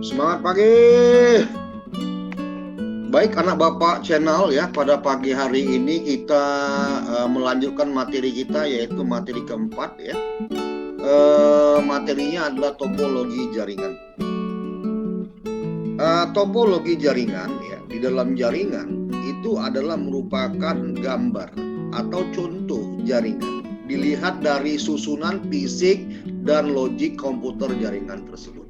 Semangat pagi. Baik anak Bapak channel ya, pada pagi hari ini kita melanjutkan materi kita, yaitu materi keempat ya. Materinya adalah topologi jaringan. Topologi jaringan ya, di dalam jaringan itu adalah merupakan gambar atau contoh jaringan dilihat dari susunan fisik dan logik komputer jaringan tersebut.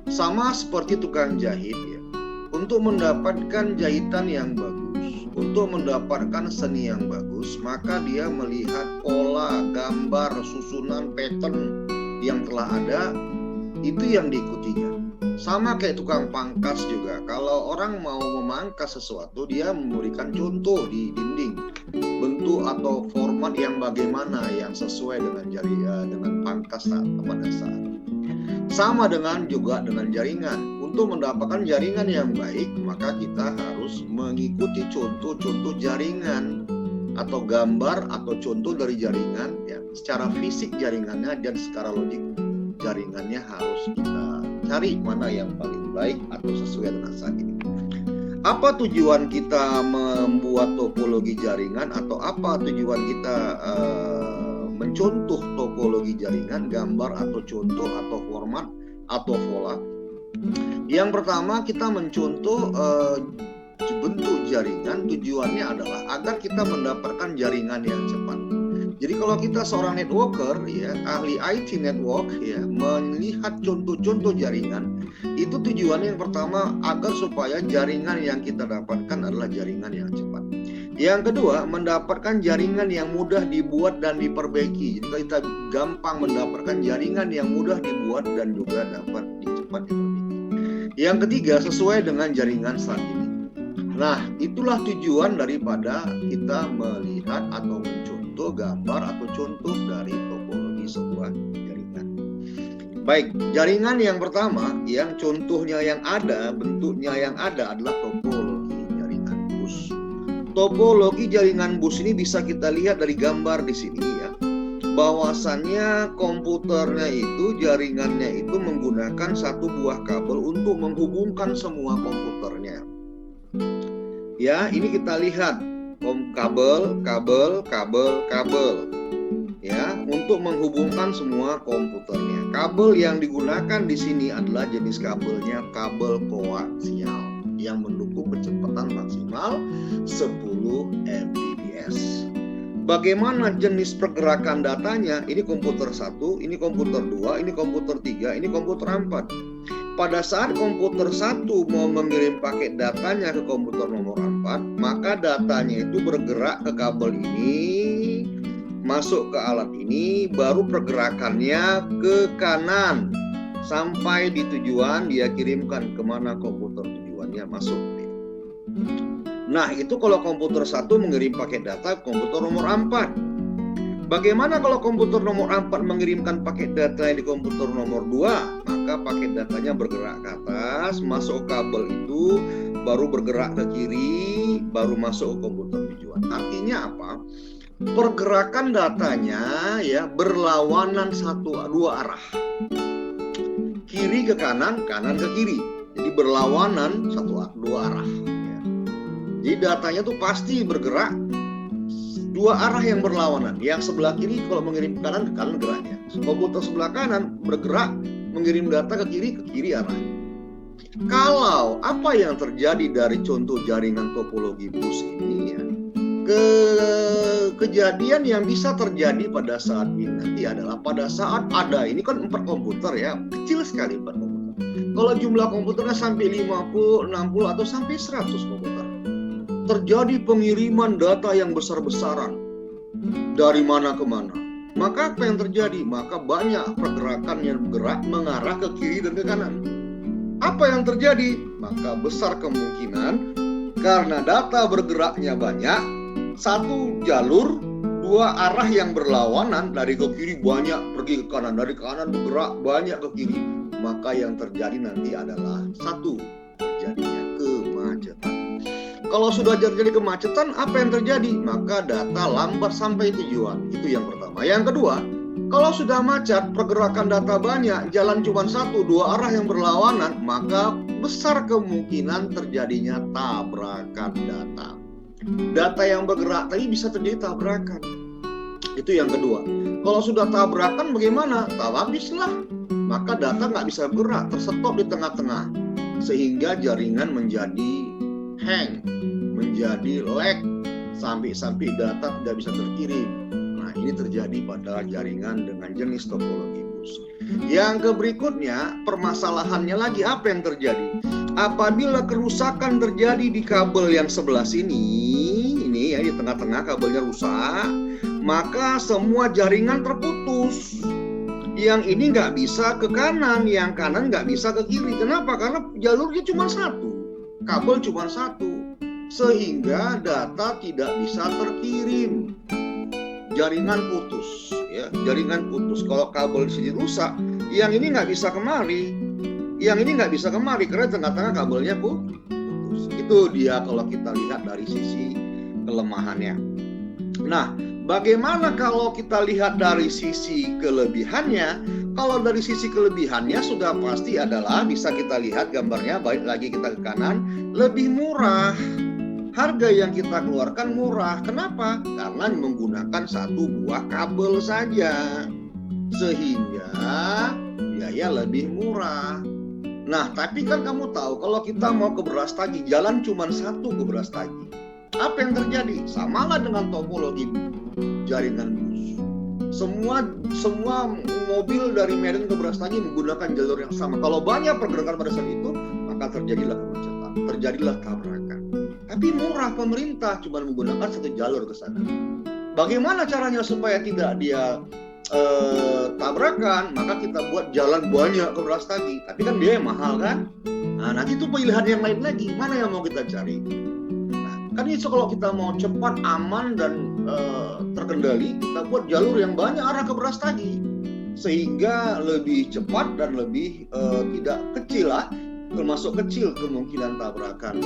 Sama seperti tukang jahit ya, untuk mendapatkan jahitan yang bagus, untuk mendapatkan seni yang bagus, maka dia melihat pola, gambar, susunan, pattern yang telah ada, itu yang diikutinya. Sama kayak tukang pangkas juga, kalau orang mau memangkas sesuatu, dia memberikan contoh di dinding, bentuk atau format yang bagaimana yang sesuai dengan dengan pangkas pada saat. Sama dengan jaringan. Untuk mendapatkan jaringan yang baik, maka kita harus mengikuti contoh-contoh jaringan atau gambar atau contoh dari jaringan ya. Secara fisik jaringannya dan secara logik jaringannya harus kita cari mana yang paling baik atau sesuai dengan saat ini. Apa tujuan kita membuat topologi jaringan, atau apa tujuan kita mencontoh topologi jaringan, gambar atau contoh atau format atau pola? Yang pertama, kita mencontoh bentuk jaringan, tujuannya adalah agar kita mendapatkan jaringan yang cepat. Jadi kalau kita seorang networker ya, ahli IT network ya, melihat contoh-contoh jaringan, itu tujuannya yang pertama agar supaya jaringan yang kita dapatkan adalah jaringan yang cepat. Yang kedua, mendapatkan jaringan yang mudah dibuat dan diperbaiki. Jadi kita gampang mendapatkan jaringan yang mudah dibuat dan juga dapat cepat diperbaiki. Yang ketiga, sesuai dengan jaringan saat ini. Nah, itulah tujuan daripada kita melihat atau mencontoh gambar atau contoh dari topologi sebuah jaringan. Baik, jaringan yang pertama, yang contohnya yang ada, bentuknya yang ada adalah topologi jaringan bus. Topologi jaringan bus ini bisa kita lihat dari gambar di sini ya, bahwasannya komputernya itu, jaringannya itu menggunakan satu buah kabel untuk menghubungkan semua komputernya. Ya, ini kita lihat kabel ya, untuk menghubungkan semua komputernya. Kabel yang digunakan di sini adalah jenis kabelnya kabel koaksial yang mendukung kecepatan maksimal 10 Mbps. Bagaimana jenis pergerakan datanya? Ini komputer 1, ini komputer 2, ini komputer 3, ini komputer 4. Pada saat komputer 1 mau mengirim paket datanya ke komputer nomor 4, maka datanya itu bergerak ke kabel ini, masuk ke alat ini, baru pergerakannya ke kanan sampai di tujuan, dia kirimkan kemana komputer tujuannya masuk. Nah, itu kalau komputer 1 mengirim paket data ke komputer nomor 4. Bagaimana kalau komputer nomor 4 mengirimkan paket data di komputer nomor 2? Maka paket datanya bergerak ke atas, masuk ke kabel itu, baru bergerak ke kiri, baru masuk ke komputer tujuan. Artinya apa? Pergerakan datanya ya berlawanan dua arah. Kiri ke kanan, kanan ke kiri. Jadi berlawanan dua arah. Ya. Jadi datanya tuh pasti bergerak dua arah yang berlawanan. Yang sebelah kiri kalau mengirim ke kanan geraknya. Komputer sebelah kanan bergerak mengirim data ke kiri arah. Kalau apa yang terjadi dari contoh jaringan topologi bus ini ya, kejadian yang bisa terjadi pada saat ini nanti adalah pada saat ada, ini kan 4 komputer ya, kecil sekali 4 komputer. Kalau jumlah komputernya sampai 50, 60 atau sampai 100 komputer, terjadi pengiriman data yang besar-besaran dari mana ke mana. Maka apa yang terjadi? Maka banyak pergerakan yang bergerak mengarah ke kiri dan ke kanan. Apa yang terjadi? Maka besar kemungkinan karena data bergeraknya banyak, satu jalur, dua arah yang berlawanan, dari ke kiri banyak pergi ke kanan, dari kanan bergerak banyak ke kiri. Maka yang terjadi nanti adalah satu, terjadinya kemacetan. Kalau sudah terjadi kemacetan, apa yang terjadi? Maka data lambat sampai tujuan. Itu yang pertama. Yang kedua, kalau sudah macet, pergerakan data banyak, jalan cuma satu, dua arah yang berlawanan, maka besar kemungkinan terjadinya tabrakan data. Data yang bergerak tadi bisa terjadi tabrakan. Itu yang kedua. Kalau sudah tabrakan bagaimana? Habislah. Maka data nggak bisa bergerak, terstop di tengah-tengah. Sehingga jaringan menjadi hang, menjadi lag, sampai data tidak bisa terkirim. Nah, ini terjadi pada jaringan dengan jenis topologi bus. Yang berikutnya, permasalahannya lagi apa yang terjadi? Apabila kerusakan terjadi di kabel yang sebelah sini, ini ya di tengah-tengah kabelnya rusak, maka semua jaringan terputus. Yang ini nggak bisa ke kanan, yang kanan nggak bisa ke kiri. Kenapa? Karena jalurnya cuma satu, kabel cuma satu, sehingga data tidak bisa terkirim. Jaringan putus, ya, jaringan putus. Kalau kabel di sini rusak, yang ini nggak bisa kemari, yang ini nggak bisa kemari karena tengah-tengah kabelnya putus. Itu dia kalau kita lihat dari sisi kelemahannya. Nah, bagaimana kalau kita lihat dari sisi kelebihannya? Kalau dari sisi kelebihannya sudah pasti adalah bisa kita lihat gambarnya, balik lagi kita ke kanan, lebih murah. Harga yang kita keluarkan murah. Kenapa? Karena menggunakan satu buah kabel saja. Sehingga biaya lebih murah. Nah, tapi kan kamu tahu kalau kita mau ke Brastagi, jalan cuma satu ke Brastagi. Apa yang terjadi? Samalah dengan topologi jaringan bus. Semua mobil dari Medan ke Brastagi menggunakan jalur yang sama. Kalau banyak pergerakan pada saat itu, maka terjadilah kemacetan, terjadilah tabrakan. Tapi murah, pemerintah cuma menggunakan satu jalur ke sana. Bagaimana caranya supaya tidak dia tabrakan? Maka kita buat jalan banyak ke Brastagi. Tapi kan dia mahal kan? Nah, nanti itu pilihan yang lain lagi. Mana yang mau kita cari? Kan itu kalau kita mau cepat, aman, dan terkendali, kita buat jalur yang banyak arah ke Brastagi. Sehingga lebih cepat dan lebih tidak kecil lah, termasuk kecil kemungkinan tabrakan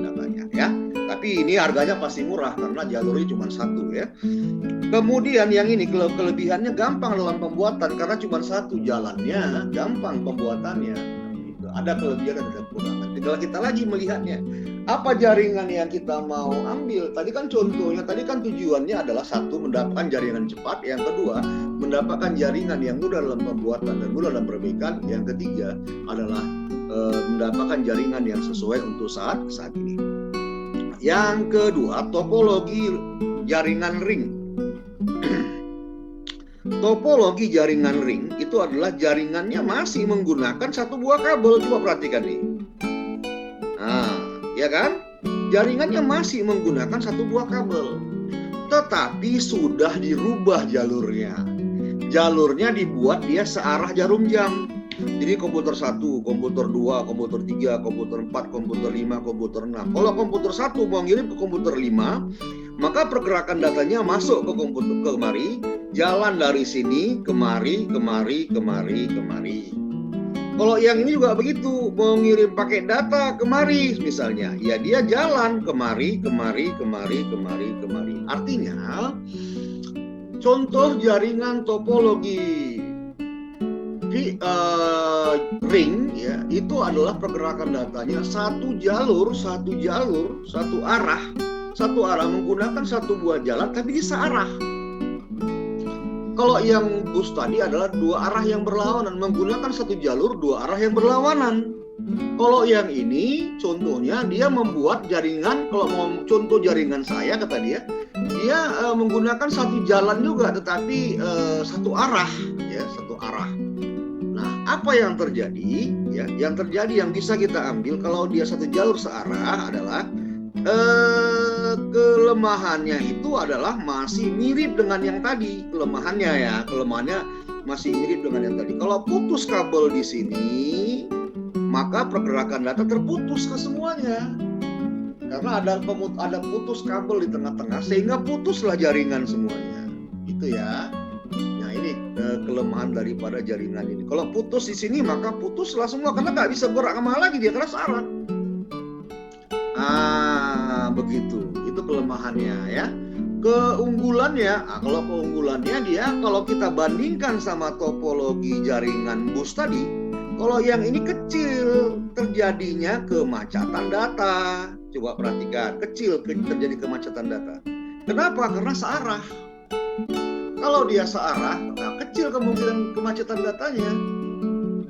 datanya ya. Tapi ini harganya pasti murah karena jalurnya cuma satu ya. Kemudian yang ini kelebihannya gampang dalam pembuatan karena cuma satu jalannya, gampang pembuatannya. Ada kelebihan dan ada kekurangan. Tinggal kita lagi melihatnya. Apa jaringan yang kita mau ambil? Tadi kan contohnya, tadi kan tujuannya adalah satu, mendapatkan jaringan cepat. Yang kedua, mendapatkan jaringan yang mudah dalam pembuatan dan mudah dalam perbaikan. Yang ketiga adalah mendapatkan jaringan yang sesuai untuk saat ini. Yang kedua, topologi jaringan ring. Topologi jaringan ring itu adalah jaringannya masih menggunakan satu buah kabel. Coba perhatikan nih. Nah, ya kan? Jaringannya masih menggunakan satu buah kabel. Tetapi sudah dirubah jalurnya. Jalurnya dibuat dia searah jarum jam. Jadi komputer 1, komputer 2, komputer 3, komputer 4, komputer 5, komputer 6. Kalau komputer 1 mau ngirim ke komputer 5, maka pergerakan datanya masuk ke komputer kemari, jalan dari sini kemari. Kalau yang ini juga begitu, mau ngirim pakai data kemari misalnya, ya dia jalan kemari. Artinya, contoh jaringan topologi ring ya, itu adalah pergerakan datanya satu arah menggunakan satu buah jalan tapi searah. Kalau yang bus tadi adalah dua arah yang berlawanan, menggunakan satu jalur dua arah yang berlawanan. Kalau yang ini contohnya dia membuat jaringan, kalau mau contoh jaringan saya kata dia menggunakan satu jalan juga tetapi satu arah ya, satu arah. Nah, apa yang terjadi ya? Yang terjadi yang bisa kita ambil kalau dia satu jalur searah adalah kelemahannya itu adalah masih mirip dengan yang tadi. Kelemahannya masih mirip dengan yang tadi. Kalau putus kabel di sini, maka pergerakan data terputus ke semuanya. Karena ada putus kabel di tengah-tengah sehingga putuslah jaringan semuanya. Itu ya. Nah, ini kelemahan daripada jaringan ini. Kalau putus di sini maka putuslah semua karena nggak bisa bergerak kemana lagi dia karena searah. begitu. Itu kelemahannya ya. Keunggulannya, kalau keunggulannya dia kalau kita bandingkan sama topologi jaringan bus tadi, kalau yang ini kecil terjadinya kemacetan data. Coba perhatikan, kecil terjadi kemacetan data. Kenapa? Karena searah. Kalau dia searah, kecil kemungkinan kemacetan datanya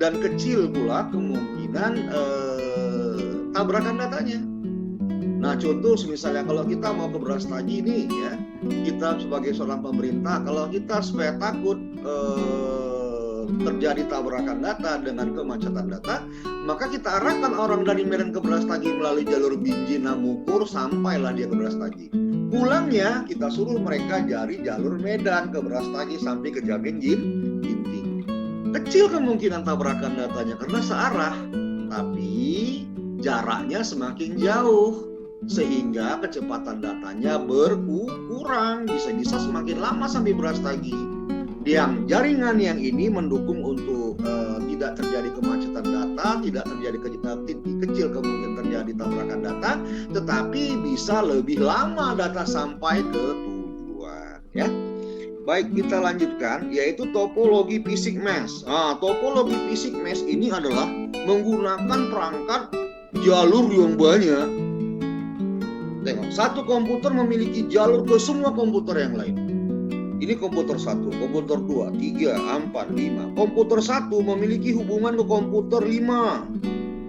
dan kecil pula kemungkinan tabrakan datanya. Nah, contoh misalnya kalau kita mau ke Brastagi nih ya, kita sebagai seorang pemerintah, kalau kita supaya takut terjadi tabrakan data dengan kemacetan data, maka kita arahkan orang dari Medan ke Brastagi melalui jalur Binjina Mukur sampailah dia ke Brastagi. Pulangnya kita suruh mereka cari jalur Medan ke Brastagi sampai ke Jamin Ginting. Kecil kemungkinan tabrakan datanya karena searah, tapi jaraknya semakin jauh sehingga kecepatan datanya berkurang, bisa-bisa semakin lama sampai Brastagi. Yang jaringan yang ini mendukung untuk tidak terjadi kemacetan data, tidak terjadi kecil kemungkinan terjadi tabrakan data, tetapi bisa lebih lama data sampai ke tujuan ya. Baik, kita lanjutkan, yaitu topologi basic mesh. Nah, topologi basic mesh ini adalah menggunakan perangkat jalur yang banyak. Tengok, satu komputer memiliki jalur ke semua komputer yang lain. Ini komputer 1, komputer 2, 3, 4, 5. Komputer 1 memiliki hubungan ke komputer 5.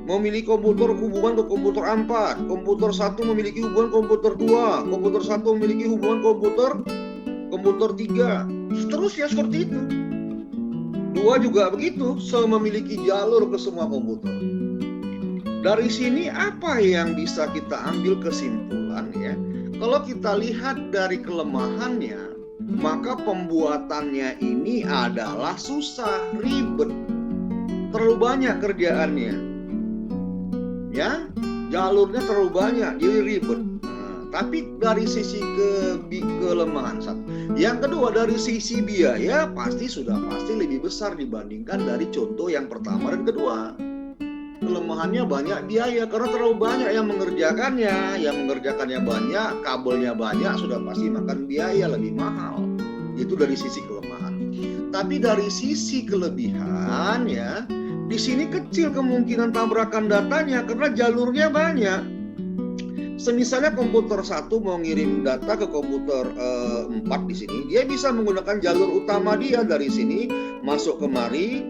Memiliki hubungan ke komputer 4. Komputer 1 memiliki hubungan komputer 2. Komputer 1 memiliki hubungan komputer 3. Seterusnya seperti itu. 2 juga begitu, memiliki jalur ke semua komputer. Dari sini apa yang bisa kita ambil kesimpulan ya? Kalau kita lihat dari kelemahannya, maka pembuatannya ini adalah susah, ribet, terlalu banyak kerjaannya. Ya, jalurnya terlalu banyak, jadi ribet. Tapi dari sisi kelemahan satu. Yang kedua, dari sisi biaya pasti lebih besar dibandingkan dari contoh yang pertama dan kedua. Kelemahannya banyak biaya karena terlalu banyak yang mengerjakannya banyak, kabelnya banyak, sudah pasti makan biaya lebih mahal. Itu dari sisi kelemahan. Tapi dari sisi kelebihan ya, di sini kecil kemungkinan tabrakan datanya karena jalurnya banyak. Semisalnya komputer 1 mau ngirim data ke komputer 4 di sini, dia bisa menggunakan jalur utama dia dari sini masuk kemari.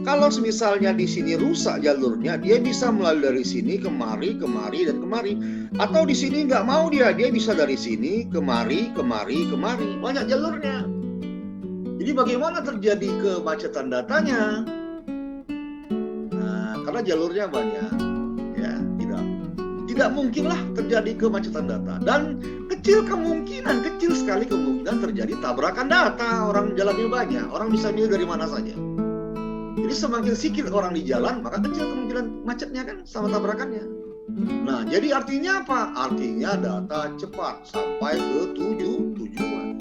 Kalau semisalnya di sini rusak jalurnya, dia bisa melalui dari sini kemari dan kemari. Atau di sini nggak mau dia bisa dari sini kemari. Banyak jalurnya. Jadi bagaimana terjadi kemacetan datanya? Nah, karena jalurnya banyak, ya tidak mungkinlah terjadi kemacetan data dan kecil sekali kemungkinan terjadi tabrakan data. Orang jalannya banyak, orang bisa milih dari mana saja. Jadi semakin sedikit orang di jalan, maka kecil kemungkinan macetnya kan sama tabrakannya. Nah, jadi artinya apa? Artinya data cepat sampai ke tujuan.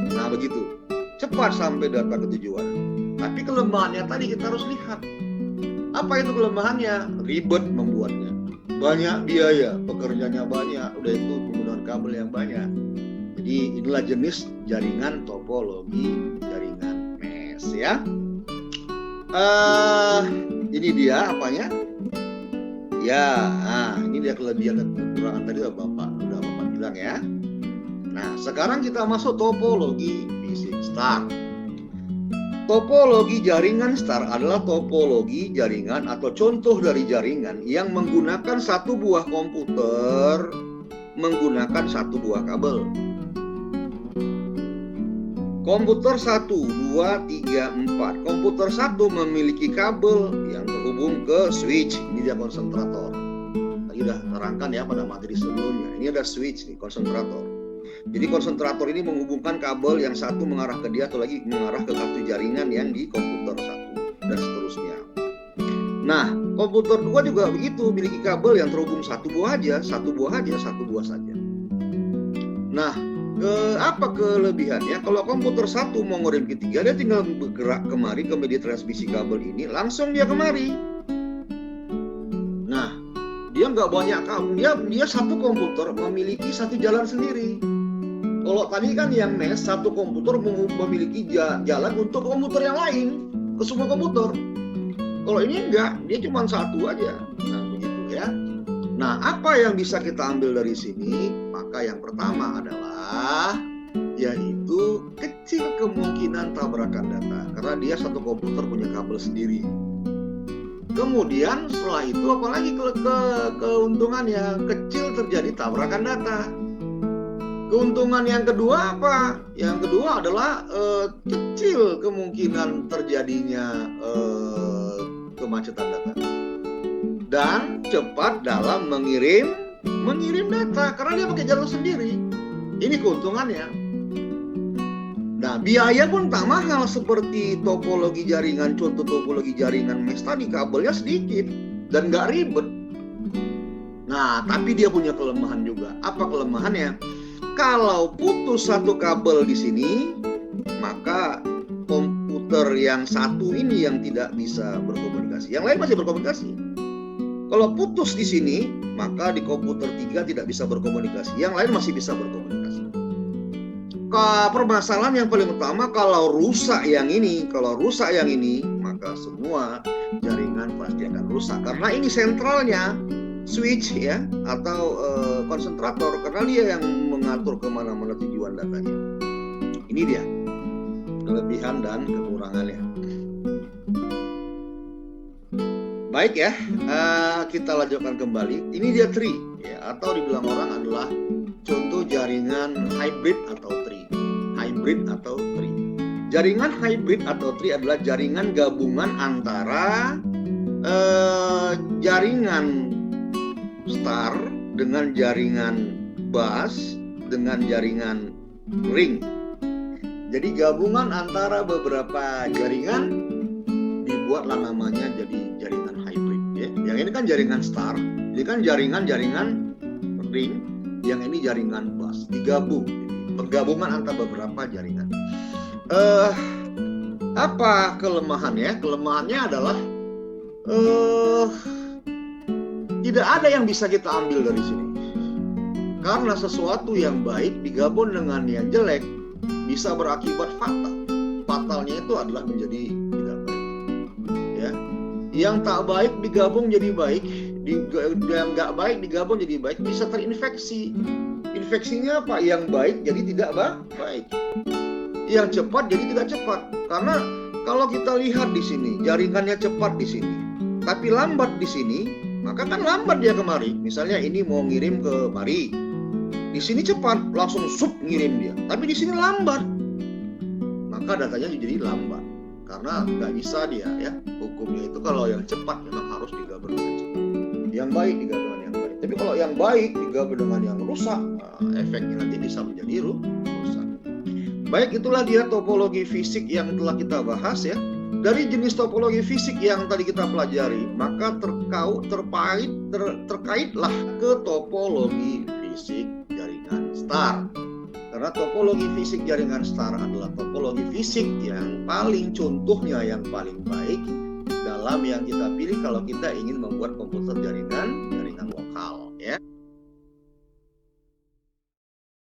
Nah, begitu. Cepat sampai data ke tujuan. Tapi kelemahannya tadi kita harus lihat. Apa itu kelemahannya? Ribet membuatnya. Banyak biaya, pekerjanya banyak, udah itu penggunaan kabel yang banyak. Jadi inilah jenis jaringan topologi jaringan mesh ya. Ini dia apanya? Ya, ini dia kelebihan dan kekurangan tadi udah Bapak bilang ya. Nah, sekarang kita masuk topologi basic start. Topologi jaringan star adalah topologi jaringan atau contoh dari jaringan yang menggunakan satu buah komputer menggunakan satu buah kabel. Komputer 1, 2, 3, 4. Komputer 1 memiliki kabel yang terhubung ke switch. Ini dia konsentrator. Tadi udah terangkan ya pada materi sebelumnya. Ini ada switch nih, konsentrator. Jadi konsentrator ini menghubungkan kabel yang satu mengarah ke dia atau lagi mengarah ke kartu jaringan yang di komputer 1 dan seterusnya. Nah, komputer 2 juga begitu, memiliki kabel yang terhubung satu buah saja. Nah, apa kelebihannya? Kalau komputer 1 mau ngirim ke 3, dia tinggal bergerak kemari ke media transmisi kabel ini, langsung dia kemari. Nah, dia Dia nggak banyak dia satu komputer memiliki satu jalan sendiri. Kalau tadi kan yang mesh, satu komputer memiliki jalan untuk komputer yang lain, ke semua komputer. Kalau ini enggak, dia cuma satu aja. Nah, begitu ya. Nah, apa yang bisa kita ambil dari sini? Maka yang pertama adalah yaitu kecil kemungkinan tabrakan data karena dia satu komputer punya kabel sendiri. Kemudian setelah itu apalagi keuntungannya kecil terjadi tabrakan data. Keuntungan yang kedua apa? Yang kedua adalah kecil kemungkinan terjadinya kemacetan data dan cepat dalam mengirim data karena dia pakai jalur sendiri. Ini keuntungannya. Nah, biaya pun tak mahal seperti topologi jaringan, contoh topologi jaringan mesh tadi, kabelnya sedikit dan nggak ribet. Nah, tapi dia punya kelemahan juga. Apa kelemahannya? Kalau putus satu kabel di sini, maka komputer yang satu ini yang tidak bisa berkomunikasi. Yang lain masih berkomunikasi. Kalau putus di sini, maka di komputer 3 tidak bisa berkomunikasi. Yang lain masih bisa berkomunikasi. Permasalahan yang paling utama kalau rusak yang ini, maka semua jaringan pasti akan rusak karena ini sentralnya switch ya atau konsentrator karena dia yang mengatur kemana-mana tujuan datanya. Ini dia kelebihan dan kekurangannya. Baik ya, kita lanjutkan kembali. Ini dia tree ya, atau dibilang orang adalah contoh jaringan hybrid atau tree. Jaringan hybrid atau tree adalah jaringan gabungan antara jaringan star dengan jaringan bus dengan jaringan ring. Jadi gabungan antara beberapa jaringan dibuatlah namanya jadi jaringan hybrid ya. Yang ini kan jaringan star, ini kan jaringan ring, yang ini jaringan bus, digabung. Penggabungan antara beberapa jaringan. Apa kelemahannya? Kelemahannya adalah tidak ada yang bisa kita ambil dari sini. Karena sesuatu yang baik digabung dengan yang jelek bisa berakibat fatal. Fatalnya itu adalah menjadi tidak baik. Ya. Yang tak baik digabung jadi baik, yang nggak baik digabung jadi baik, bisa terinfeksi. Infeksinya apa? Yang baik jadi tidak baik. Yang cepat jadi tidak cepat. Karena kalau kita lihat di sini, jaringannya cepat di sini, tapi lambat di sini, maka kan lambat dia kemari. Misalnya ini mau ngirim ke mari, di sini cepat, langsung ngirim dia. Tapi di sini lambat, maka datanya jadi lambat. Karena nggak bisa dia ya. Hukumnya itu kalau yang cepat memang harus digabung dengan cepat. Yang baik digabung dengan yang baik. Tapi kalau yang baik digabung dengan yang rusak, efeknya nanti bisa menjadi rusak. Baik, itulah dia topologi fisik yang telah kita bahas ya. Dari jenis topologi fisik yang tadi kita pelajari, maka terkaitlah ke topologi fisik jaringan star. Karena topologi fisik jaringan star adalah topologi fisik yang paling contohnya yang paling baik dalam yang kita pilih kalau kita ingin membuat komputer jaringan lokal ya.